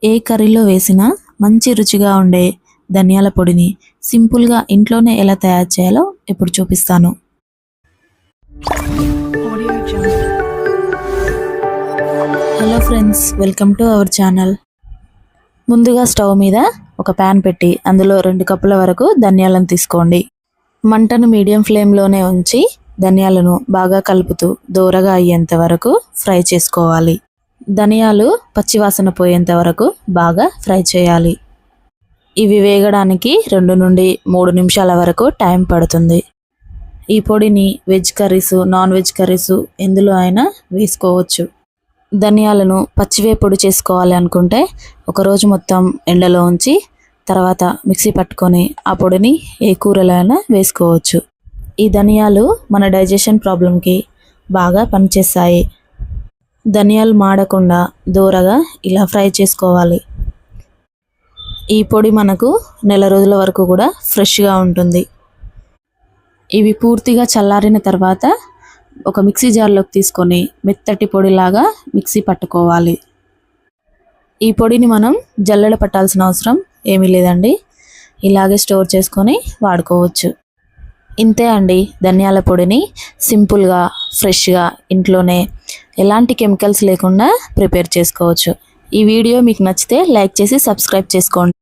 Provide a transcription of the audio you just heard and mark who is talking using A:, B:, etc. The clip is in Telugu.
A: ఏ కర్రీలో వేసినా మంచి రుచిగా ఉండే ధనియాల పొడిని సింపుల్గా ఇంట్లోనే ఎలా తయారు చేయాలో ఇప్పుడు చూపిస్తాను. Hello friends, welcome to our channel. ముందుగా స్టవ్ మీద ఒక ప్యాన్ పెట్టి అందులో 2 కప్పుల వరకు ధనియాలను తీసుకోండి. మంటను మీడియం ఫ్లేమ్లోనే ఉంచి ధనియాలను బాగా కలుపుతూ దోరగా అయ్యేంత వరకు ఫ్రై చేసుకోవాలి. ధనియాలు పచ్చివాసన పోయేంత వరకు బాగా ఫ్రై చేయాలి. ఇవి వేగడానికి 2 నుండి 3 నిమిషాల వరకు టైం పడుతుంది. ఈ పొడిని veg curries, non veg curries ఎందులో అయినా వేసుకోవచ్చు. ధనియాలను పచ్చివే పొడి చేసుకోవాలి అనుకుంటే ఒకరోజు మొత్తం ఎండలో ఉంచి తర్వాత మిక్సీ పట్టుకొని ఆ పొడిని ఏ కూరలో అయినా వేసుకోవచ్చు. ఈ ధనియాలు మన డైజెషన్ ప్రాబ్లంకి బాగా పనిచేస్తాయి. ధనియాలు మాడకుండా దోరగా ఇలా ఫ్రై చేసుకోవాలి. ఈ పొడి మనకు నెల రోజుల వరకు కూడా ఫ్రెష్గా ఉంటుంది. ఇవి పూర్తిగా చల్లారిన తర్వాత ఒక మిక్సీ జార్లోకి తీసుకొని మెత్తటి పొడిలాగా మిక్సీ పట్టుకోవాలి. ఈ పొడిని మనం జల్లెడ పట్టాల్సిన అవసరం ఏమీ లేదండి, ఇలాగే స్టోర్ చేసుకొని వాడుకోవచ్చు. ఇంతే అండి, ధనియాల పొడిని సింపుల్గా ఫ్రెష్గా ఇంట్లోనే ఎలాంటి కెమికల్స్ లేకుండా ప్రిపేర్ చేసుకోవచ్చు. ఈ వీడియో మీకు నచ్చితే లైక్ చేసి సబ్స్క్రైబ్ చేసుకోండి.